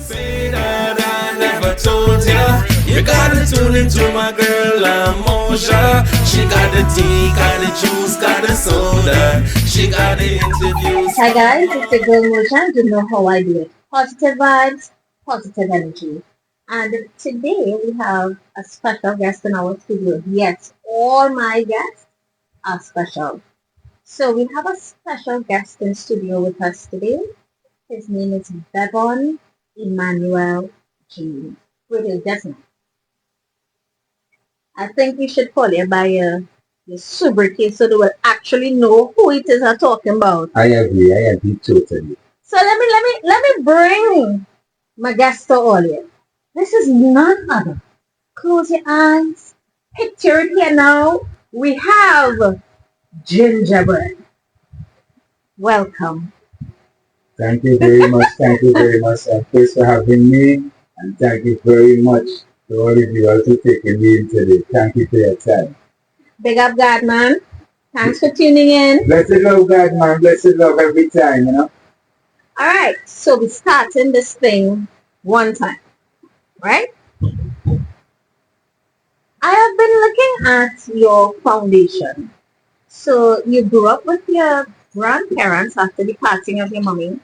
Say that I never told ya. You gotta tune into my girl, Moja. She got the tea, got the juice, got the soda. She got the interviews. Hi guys, it's your girl Moja. You know how I do it. Positive vibes, positive energy. And today we have a special guest in our studio. Yes, all my guests are special. So we have a special guest in studio with us today. His name is Bevon Emmanuel G. With his guest name. I think we should call it by your sobriquet so they will actually know who it is I'm talking about. I agree totally. So let me bring my guest to all you. This is none other. Close your eyes. Picture it here now. We have Ginjyah Bread. Welcome. Thank you very much. Thank you very much. And thanks for having me. And thank you very much to all of you also taking me in today. Thank you for your time. Big up God, man. Thanks for tuning in. Blessed love, God, man. Blessed love every time, you know. All right. So we're starting this thing one time. Right? I have been looking at your foundation. So you grew up with your grandparents after the passing of your mommy,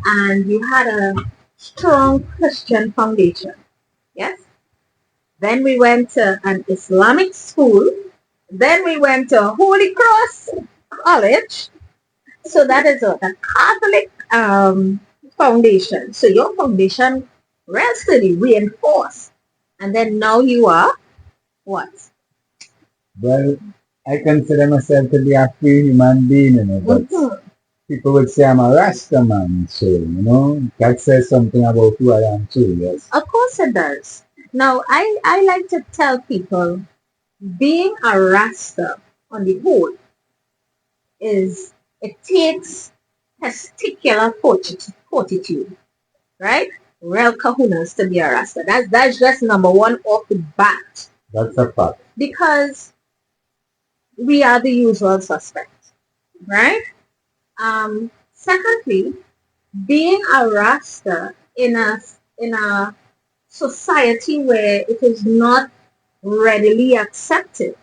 and you had a strong Christian foundation. Yes? Then we went to an Islamic school. Then we went to Holy Cross College. So that is a Catholic foundation. So your foundation real steady, reinforced. And then now you are what? Well, I consider myself to be a free human being, you know, but people would say I'm a Rasta man, so, you know, that says something about who I am too, yes. Of course it does. Now, I like to tell people being a Rasta on the whole it takes testicular fortitude, right? Real kahunas to be a Rasta. That's just number one off the bat. That's a fact. Because we are the usual suspects, right? Secondly, being a Rasta in a society where it is not readily accepted.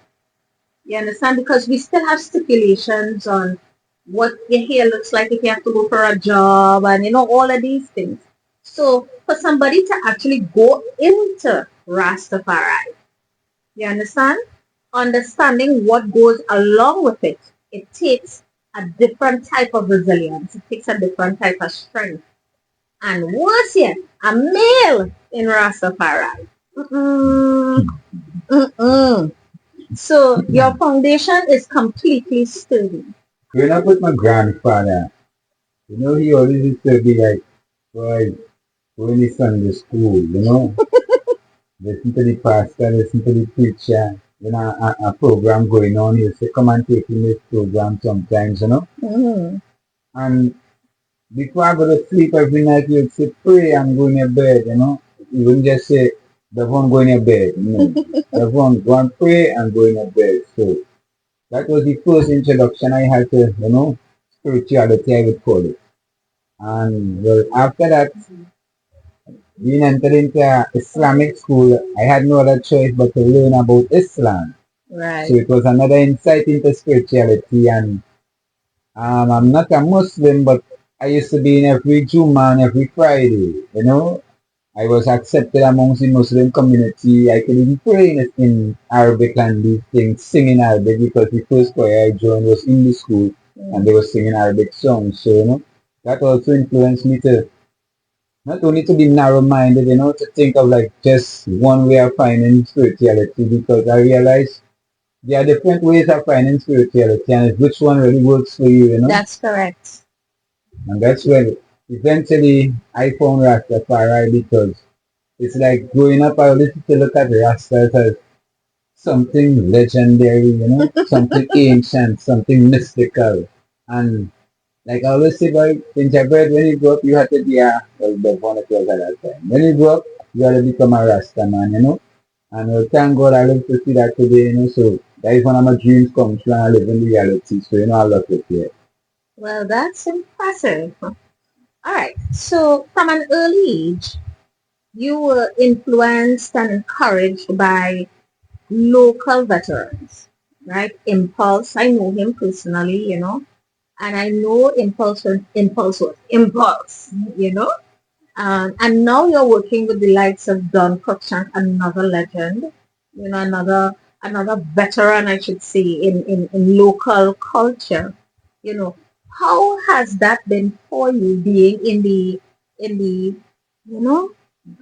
You understand? Because we still have stipulations on what your hair looks like if you have to go for a job and all of these things. So for somebody to actually go into Rastafari, you understand? Understanding what goes along with it, it takes a different type of resilience. It takes a different type of strength. And worse yet, a male in Rastafari. So your foundation is completely sturdy. When I put my grandfather, you know, he always used to be like, boy, when his son to school, you know, listen to the pastor, listen to the preacher, you know, a program going on, he used to come and take in this program sometimes, you know. And before I go to sleep every night, he would say, pray and go in your bed, you know. He wouldn't just say, Devon, go in your bed. No. Devon, go and pray and go in your bed. So that was the first introduction I had to, you know, spirituality, I would call it. And well, after that, being entered into Islamic school, I had no other choice but to learn about Islam. Right. So it was another insight into spirituality. And I'm not a Muslim, but I used to be in every Juma and every Friday, you know. I was accepted amongst the Muslim community. I could even pray in Arabic and these things, sing in Arabic, because the first choir I joined was in the school and they were singing Arabic songs. So, you know, that also influenced me to not only to be narrow-minded, you know, to think of like just one way of finding spirituality, because I realized there are different ways of finding spirituality and it's which one really works for you, you know. That's correct. And that's when eventually I found Rastafari, because it's like growing up I always used to look at Rastas as something legendary, you know, something ancient, something mystical. And like I always say about Ginjyah Bread, when you grow up you have to be the one it was at that time. When you grow up you have to become a Rasta man, you know. And thank God I live to see that today, you know, so that is one of my dreams come true and I live in reality. So you know I love it here. Well, that's impressive. All right. So from an early age, you were influenced and encouraged by local veterans, right? Impulse, I know him personally, and I know Impulse, you know. And now you're working with the likes of Don Cruikshank, another legend, another veteran, I should say, in local culture. You know, how has that been for you being in the you know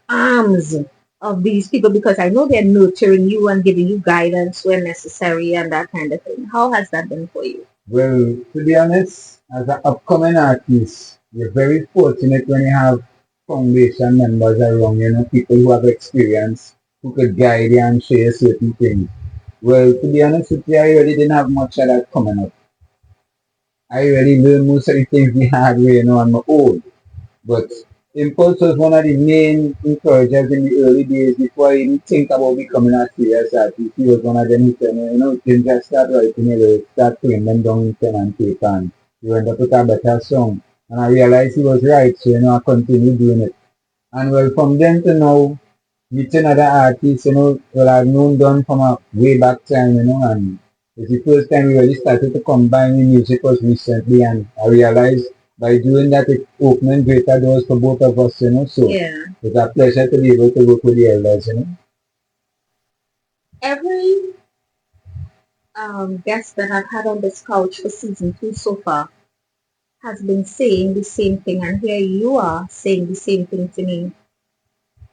arms of these people? Because I know they're nurturing you and giving you guidance when necessary and that kind of thing. How has that been for you? Well, to be honest, as an upcoming artist, you're very fortunate when you have foundation members around, people who have experience, who could guide you and show you certain things. Well, to be honest with you, I really didn't have much of that coming up. I really learned most of the things the hard way, on my own. But Impulse was one of the main encouragers in the early days before I even think about becoming a serious artist. He was one of them who said, Ginjyah, start writing your lyrics, start putting them down in pen and paper, and you end up with a better song. And I realized he was right, so I continued doing it. And well, from then to now, meeting other artists, well, I've known Don from a way back time, and it's the first time we really started to combine the music was recently, and I realized by doing that, it opening greater doors for both of us, so Yeah. it's a pleasure to be able to work with the elders. Every guest that I've had on this couch for season 2 so far has been saying the same thing, and here you are saying the same thing to me.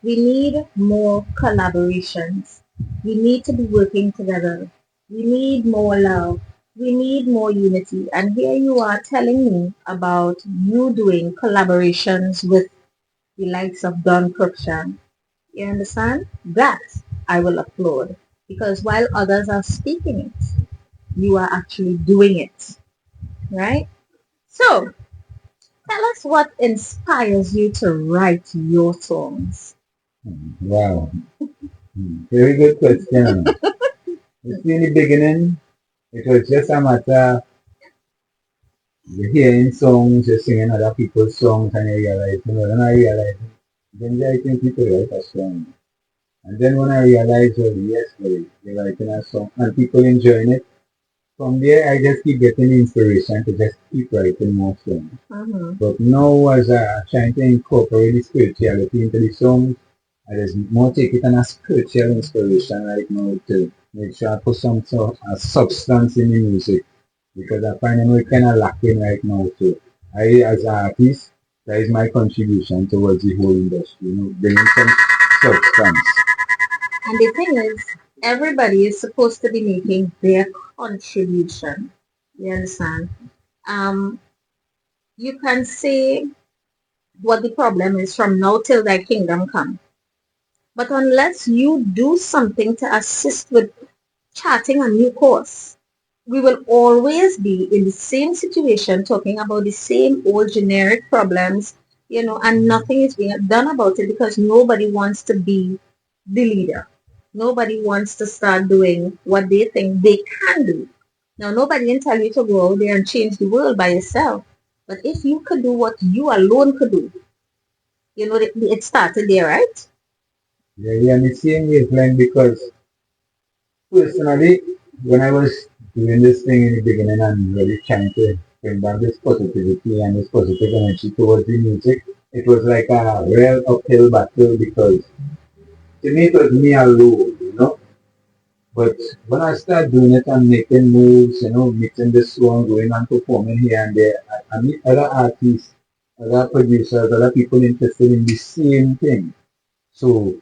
We need more collaborations. We need to be working together. We need more love. We need more unity. And here you are telling me about you doing collaborations with the likes of Don Cruikshank. You understand? That I will applaud. Because while others are speaking it, you are actually doing it. Right? So, tell us what inspires you to write your songs. Wow. Very good question. You see, in the beginning, it was just a matter you're hearing songs, you're singing other people's songs, and you realize, then I realized, then I think people write a song. And then when I realized, well, yes, well, they're writing a song, and people enjoying it, from there I just keep getting inspiration to just keep writing more songs. But now as I'm trying to incorporate the spirituality into the songs, I just more take it on a spiritual inspiration right now to make sure I put some sort of substance in the music because I find it kind of lacking right now. So I, as an artist, that is my contribution towards the whole industry, bringing some substance. And the thing is, everybody is supposed to be making their contribution. You understand? Um, you can say what the problem is from now till thy kingdom come. But unless you do something to assist with charting a new course, we will always be in the same situation talking about the same old generic problems, and nothing is being done about it because nobody wants to be the leader. Nobody wants to start doing what they think they can do. Now, nobody can tell you to go out there and change the world by yourself. But if you could do what you alone could do, it started there, right? Yeah, we are on the same wavelength because personally, when I was doing this thing in the beginning and really trying to bring back this positivity and this positive energy towards the music, it was like a real uphill battle because to me it was me alone. But when I started doing it and making moves, mixing the song, going and performing here and there, I meet other artists, other producers, other people interested in the same thing. So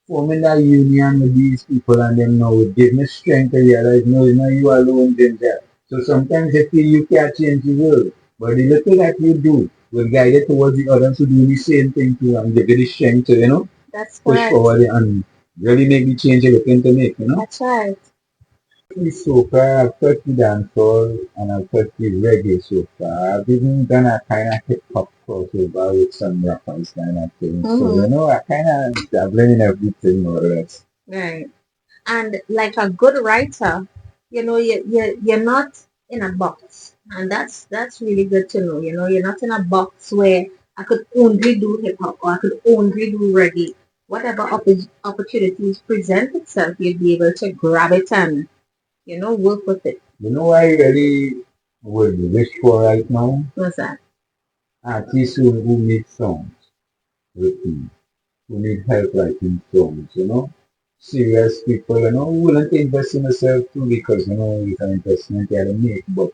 forming that union with these people and then now it gave me strength to realize no, you alone did that. So sometimes you feel you can't change the world. But the little that you do will guide you towards the others who do the same thing too and give you the strength to, That's push correct. forward and really make the change you're looking to make. That's right. So far I've touched the dancehall and I've touched the reggae so far. I've even done a kind of hip hop crossover with some rappers kind of thing. So I kind of dabbling in everything more or less. Right. And like a good writer, you're not in a box. And that's really good to know. You're not in a box where I could only do hip hop or I could only do reggae. Whatever opportunities present itself, you'd be able to grab it and, work with it. You know what I really would wish for right now? What's that? Artists who make songs with me, who need help writing songs, Serious people, who willing to invest in themselves too because, it's an investment they gotta make. But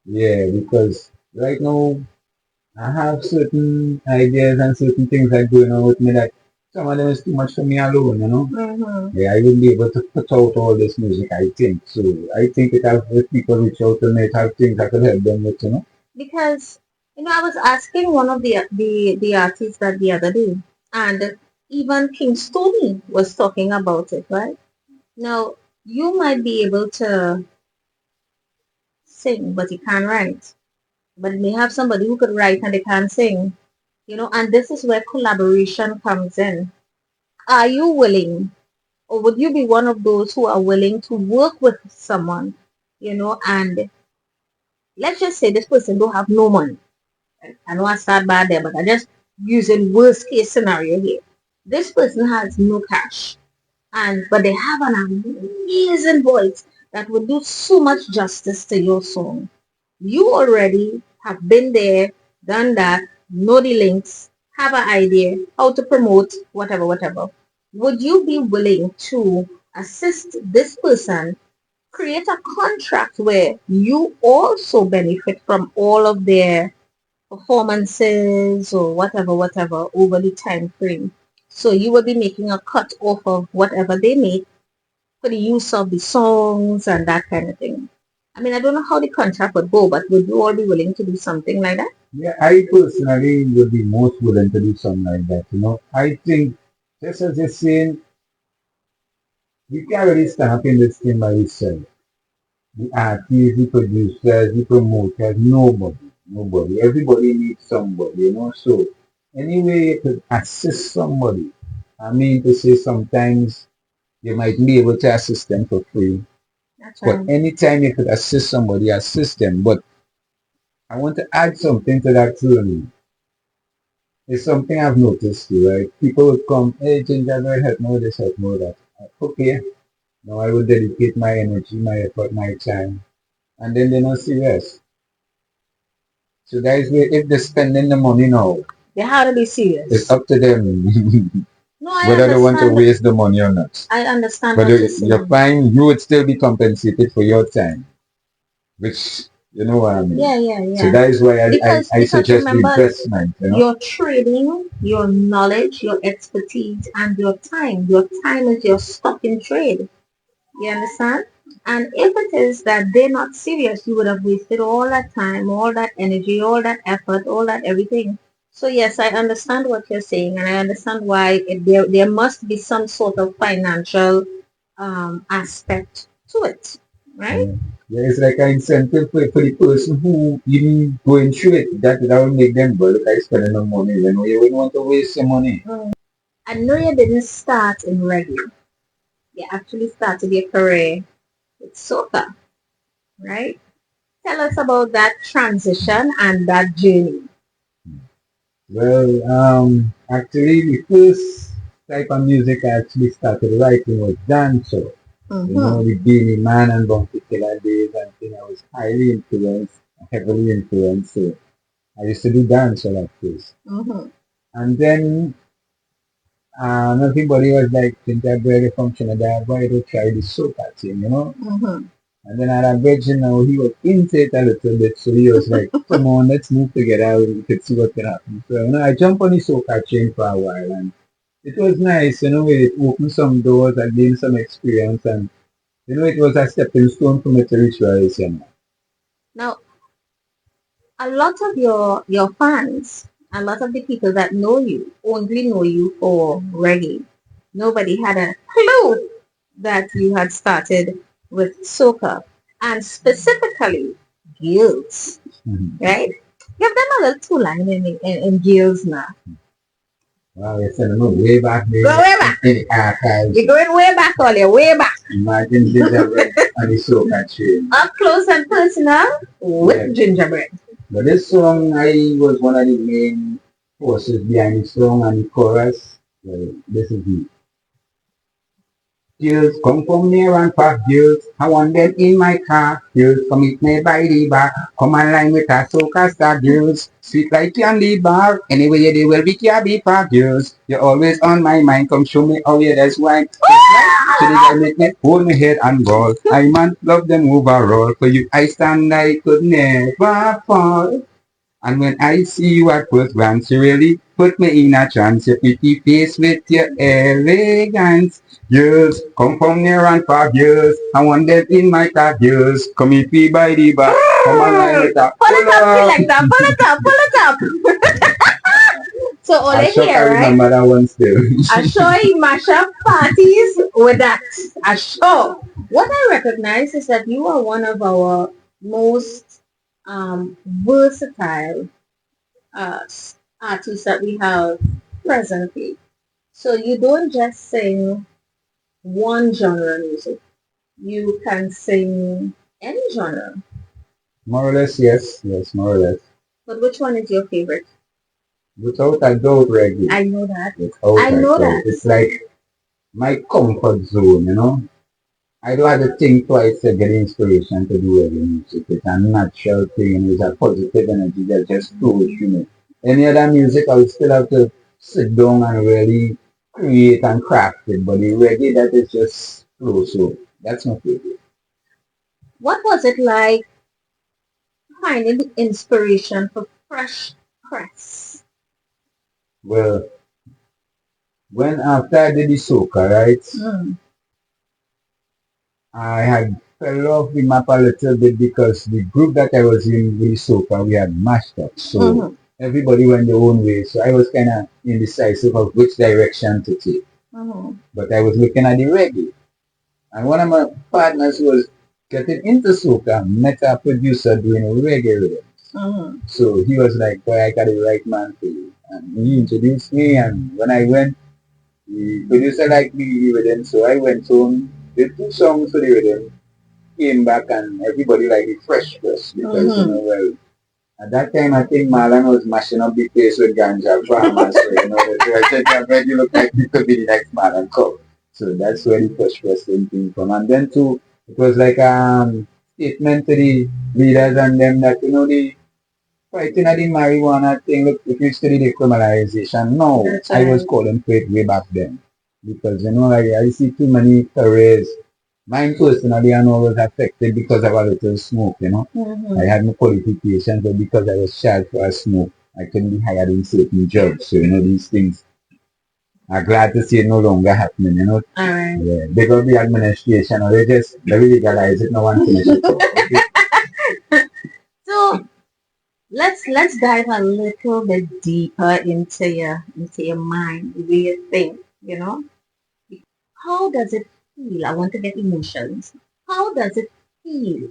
yeah, because right now I have certain ideas and certain things that going on with me that some of them is too much for me alone. Mm-hmm. Yeah, I wouldn't be able to put out all this music, I think. So I think if people reach out to me, it have things I could help them with. Because I was asking one of the artists that the other day, and even King Stony was talking about it, right? Now you might be able to sing, but you can't write. But you may have somebody who could write and they can't sing, and this is where collaboration comes in. Are you willing, or would you be one of those who are willing to work with someone, and let's just say this person don't have no money. I know I start bad there, but I just using worst case scenario here. This person has no cash, but they have an amazing voice that would do so much justice to your song. You already have been there, done that, know the links, have an idea how to promote whatever, whatever. Would you be willing to assist this person create a contract where you also benefit from all of their performances or whatever, whatever over the time frame? So you will be making a cut off of whatever they make for the use of the songs and that kind of thing. I mean, I don't know how the contract would go, but would you all be willing to do something like that? Yeah, I personally would be most willing to do something like that. I think, just as you're saying, we can't really stand up in this thing by yourself. The artists, the producers, the promoters, nobody. Everybody needs somebody. So, anyway, you could assist somebody. I mean to say sometimes you might be able to assist them for free. That's But right. anytime you could assist somebody, assist them. But I want to add something to that too. It's something I've noticed too, right? People would come, hey, Ginjyah Bread, help me with this, help me with that. Okay, now I would dedicate my energy, my effort, my time, and then they're not serious. So guys, if they're spending the money now, They have to be serious. it's up to them No, I whether they want to understand. waste the money or not. I understand But what you're saying. you're fine, you would still be compensated for your time, which you know what I mean. Yeah. So that is why I Because suggest the remember, investment. you're trading your knowledge, your expertise, and your time. Your time is your stock in trade. You understand? And if it is that they're not serious, you would have wasted all that time, all that energy, all that effort, all that everything. So yes, I understand what you're saying, and I understand why there must be some sort of financial aspect to it, right? Yeah, it's like an incentive for the person who even going through it. That will make them go, look, I spending no money. You wouldn't want to waste your money. I know you didn't start in reggae. You actually started your career with soca, right? Tell us about that transition and that journey. Well, actually, the first type of music I actually started writing was dancehall. Mm-hmm. The Beanie Man and Bounty Killer days and thing. I was highly influenced, heavily influenced. So I used to do dancehall at first. Mm-hmm. And then everybody was like, Ginjyah Bread from Trinidad, why don't try this soca thing? Mm-hmm. And then I had a virgin now, he was into it a little bit, so he was like, come on, let's move together, we could see what can happen. So, I jumped on the soca chain for a while, and it was nice, it opened some doors, I gained some experience, and, it was a stepping stone for me to reach where I is, Now, a lot of your fans, a lot of the people that know you only know you for reggae. Nobody had a clue that you had started with soca, and specifically girls, right? Give them a little two line in girls now. Wow, you're sending me way back there. Go way back. In the archives. You're going way back, Ollie, way back. Imagine Ginjyah Bread on the soca chain. Up close and personal with Yeah. Ginjyah Bread. But this song, I was one of the main forces behind the song and the chorus. Well, this is the girls come from near and far, girls. I want them in my car. Girls come meet me by the bar. Come online with a soca star, girls. Sweet like candy bar. Anyway, they will be candy bar, girls. You're always on my mind. Come show me how you that's why. So they can make me hold my head and roll. I man love them overall. For you, I stand, I could never fall. And when I see you at first glance, you really put me in a trance. Your pretty face with your elegance. Girls, come from near and far, girls. I want them in my car, girls. Come if we by the bar. Come on, line with a Pull it pull up, up. selector. Pull it up. Pull it up. So all I I shock I hear, right? remember that one still. I sure he mash up parties with that. I sure. What I recognize is that you are one of our most versatile uh, artists that we have presently. So you don't just sing one genre of music. You can sing any genre. More or less, yes. Yes, more or less. But which one is your favorite? Without a doubt, reggae. I know that. Without I a know doubt. that. It's like my comfort zone, you know. I don't have to think twice to get inspiration to do every music. It's a natural thing, it's a positive energy that just flows through me. Any other music, I would still have to sit down and really create and craft it. But the reggae, that is just flow. So that's my favorite. What was it like finding the inspiration for Fresh Press? Well, when after I did the soca, right, Mm. I had fell off the map a little bit because the group that I was in with the soca, we had mashed up. So Mm-hmm. everybody went their own way. So I was kind of indecisive of which direction to take. Mm-hmm. But I was looking at the reggae. And one of my partners was getting into soca, met a producer doing reggae rhythm. Mm-hmm. So he was like, boy, I got the right man for you. And he introduced me. And when I went, the producer liked me the rhythm. So I went home, did 2 songs for the rhythm, came back, and everybody liked the fresh press because, you Mm-hmm. know, well, at that time, I think Marlon was mashing up the place with Ginjyah Bread. So, you know, the Ginjyah Bread, you look like you could be the next Marlon Cup. So that's where the first wrestling came from. And then, too, it was like statement to the leaders and them that, you know, the fighting at the marijuana thing, look, if you study the criminalization, no, That's I was right. calling for it way back then. Because, you know, I see too many careers. Mine personally, I know was affected because of a little smoke, you know. I Mm-hmm. had no qualifications, but because I was charged for a smoke, I couldn't be hired in certain jobs. So, you know, these things, I'm glad to see it no longer happening, you know. All right. Yeah, they got the administration, or they legalize it, no one finish it off. Okay? So let's dive a little bit deeper into your mind, the way you think, you know? How does it feel? I want to get emotions. How does it feel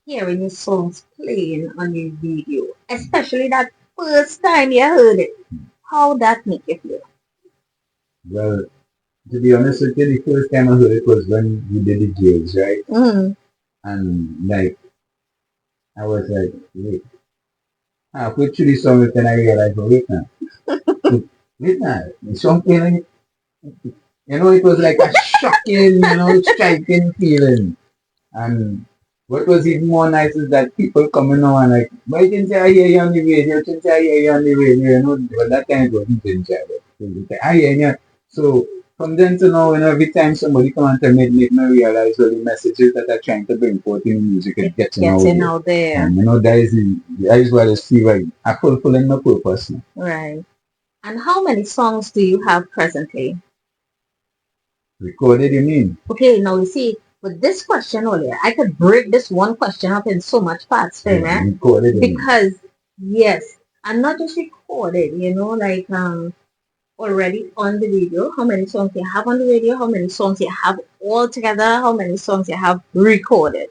hearing your songs playing on your video? Especially that first time you heard it. How that make you feel? Well, to be honest with you, the first time I heard it was when we did the gigs, right? Mm. And like, I was like, wait, halfway through the song, then I realized, well, wait now, the song playing, you know, it was like a shocking, you know, striking feeling. And what was even more nice is that people coming on like, why didn't I hear you on the radio? Didn't I hear you on the radio? You know, but that time it wasn't Ginjyah. I hear you. So from then to now, you know, every time somebody come and tell me, it make me realize well, the messages that are trying to bring forth in music is It's getting out getting there. out there. And you know, that is what I see like I fulfilling my purpose now. Right. And how many songs do you have presently? Recorded, you mean? Okay, now you see, with this question earlier, I could break this one question up in so much parts for you, Yeah, man. recorded, you mean? Because yes, I'm not just recorded, like already on the radio, how many songs you have on the radio, how many songs you have all together, how many songs you have recorded.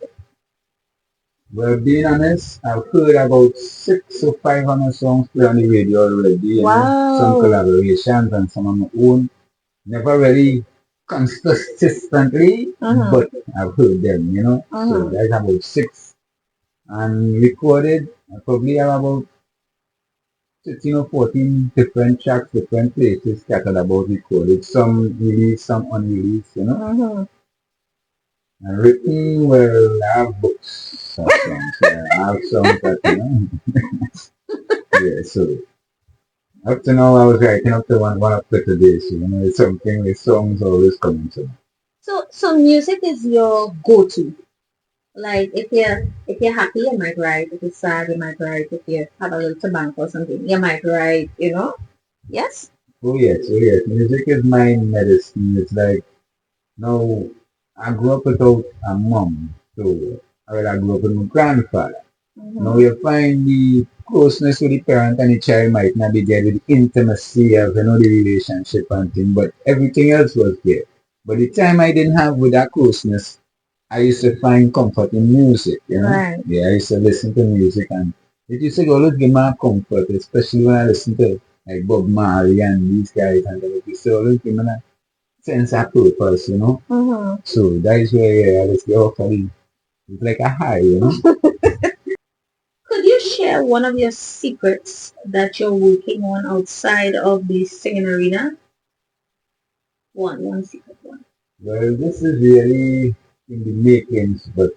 Well, being honest, I've heard about 6 or 500 songs played on the radio already, you know, some Wow. collaborations and some of my own. Never really consistently, Uh-huh. but I've heard them, you know. So Uh-huh. that's about 6. And recorded, I probably have about 13 or 14 different tracks, different places scattered about recorded. Some released, some unreleased, you know. Mm-hmm. And written, well, I have books of songs. I have songs that, you know. Yeah, so up to now I was writing up to one after today, so you know, it's something with songs always coming to me. So music is your go-to. Like if you're happy, you might write. If you're sad, you might write. If you have a little tobacco or something, you might write. Yes. Oh yes, music is my medicine. It's like, no, I grew up without a mom, so I grew up with my grandfather. Now Mm-hmm. you find the closeness with the parent and the child might not be there with the intimacy of, you know, the relationship and thing, but everything else was there. But the time I didn't have with that closeness, I used to find comfort in music, you know. Right. Yeah, I used to listen to music and it used to always give me comfort, especially when I listen to like Bob Marley and these guys and it used to always give me a sense of purpose, you know. Mm-hmm. So that is where, yeah, I just get off of it. It's like a high, you know. Could you share one of your secrets that you're working on outside of the singing arena? One secret one. Well, this is really in the makings, but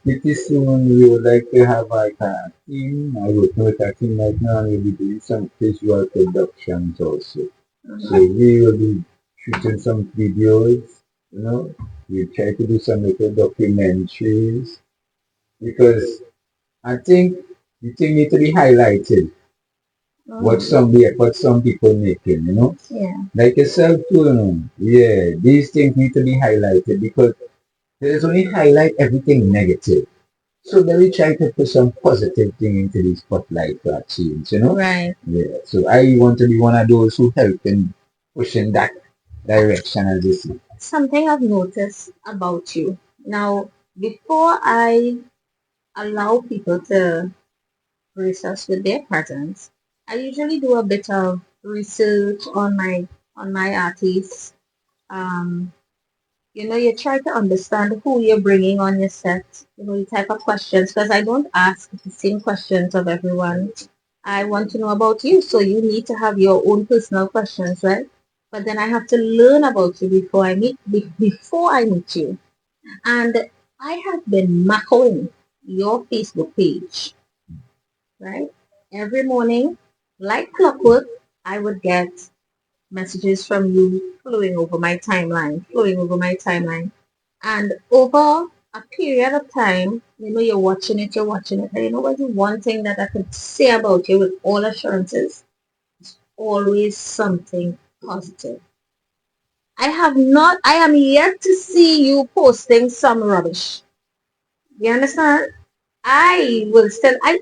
pretty soon we would like to have like a team. I work with a team right now and we'll be doing some visual productions also. So Mm-hmm. we will be shooting some videos, you know. We try to do some little documentaries because I think the thing need to be highlighted. Mm-hmm. What some people making, you know. Yeah. Like yourself too, you know. Yeah, these things need to be highlighted because there's only highlight everything negative. So then we try to put some positive thing into the spotlight for a change, you know? Right. Yeah. So I want to be one of those who help in pushing that direction as you see. Something I've noticed about you. Now, before I allow people to grace us with their presence, I usually do a bit of research on my artists. Um, you try to understand who you're bringing on your set, the type of questions, because I don't ask the same questions of everyone. I want to know about you, so you need to have your own personal questions, right? But then I have to learn about you before I meet you. And I have been macking your Facebook page, right? Every morning, like clockwork, I would get messages from you flowing over my timeline. And over a period of time, you're watching it. And you know what? The one thing that I could say about you with all assurances, always something positive. I am yet to see you posting some rubbish. You understand? I will still, I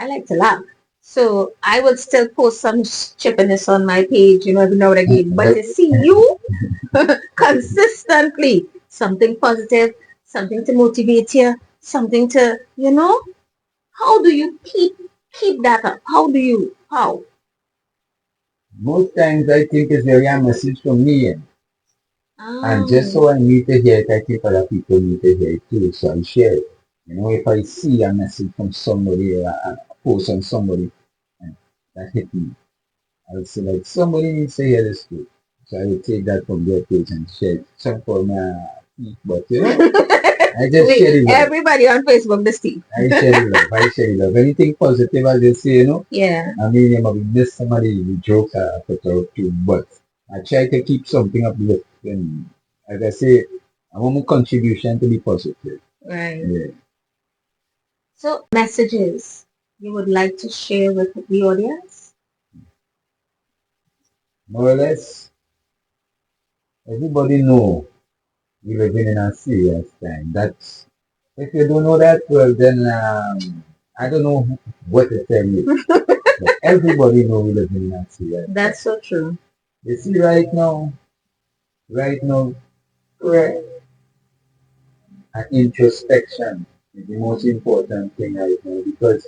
like to laugh. So I will still post some chippiness on my page, every now and again. But But to see you consistently, something positive, something to motivate you, something to, how do you keep that up? How? most times I think it's really a message from me. And just Oh, so I need to hear it, I think other people need to hear it too. So I share it. You know, if I see a message from somebody or a post on somebody and that hit me, I would say like somebody needs to hear this too. So I would take that from their page and share it. Some for my but you know, I just wait, share the love. everybody on Facebook, this Steve. I share the love. I share the love. Anything positive, I just say, you know. Yeah, I mean, you might miss somebody the jokes I put out too, but I try to keep something uplift. And as I say, I want my contribution to be positive. right. Yeah. So messages you would like to share with the audience? More or less, everybody know we living in a serious time. That's if you don't know that, well then I don't know what to tell you. But everybody know we living in a serious time. That's so true. You see right now, prayer and introspection is the most important thing right now because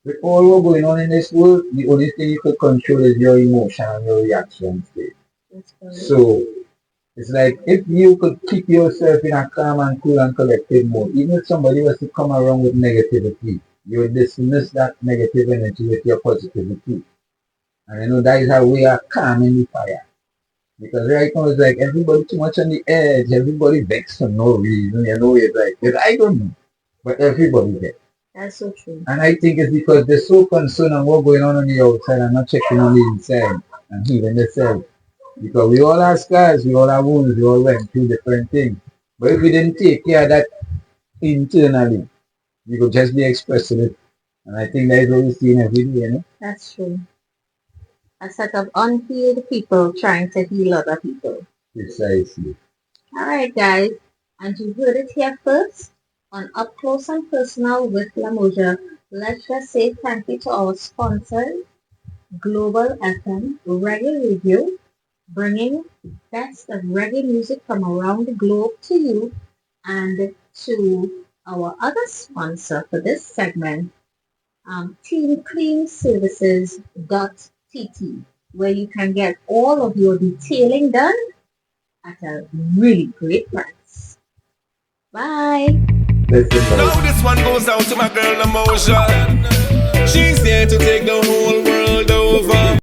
with all what's going on in this world, the only thing you could control is your emotion and your reaction state. That's correct. So it's like if you could keep yourself in a calm and cool and collected mode, even if somebody was to come around with negativity, you dismiss that negative energy with your positivity. And you know, that is how we are calming the fire. Because right now it's like everybody too much on the edge, everybody vexed for no reason, you know, it's like, I don't know, but everybody vexed. That's so true. And I think it's because they're so concerned on what's going on the outside and not checking on the inside and healing themselves. Because we all have scars, we all have wounds, we all went through different things. But if we didn't take care of that internally, we could just be expressing it. And I think that is what we're seeing every day, you know? That's true. A set of unhealed people trying to heal other people. Precisely. All right, guys. And you heard it here first on Up Close and Personal with Moja. Let's just say thank you to our sponsors, Global FM Reggae Radio, bringing best of reggae music from around the globe to you, and to our other sponsor for this segment, Team Clean Services.tt, where you can get all of your detailing done at a really great price. Bye. Now this one goes out to my girl Moja. She's here to take the whole world over.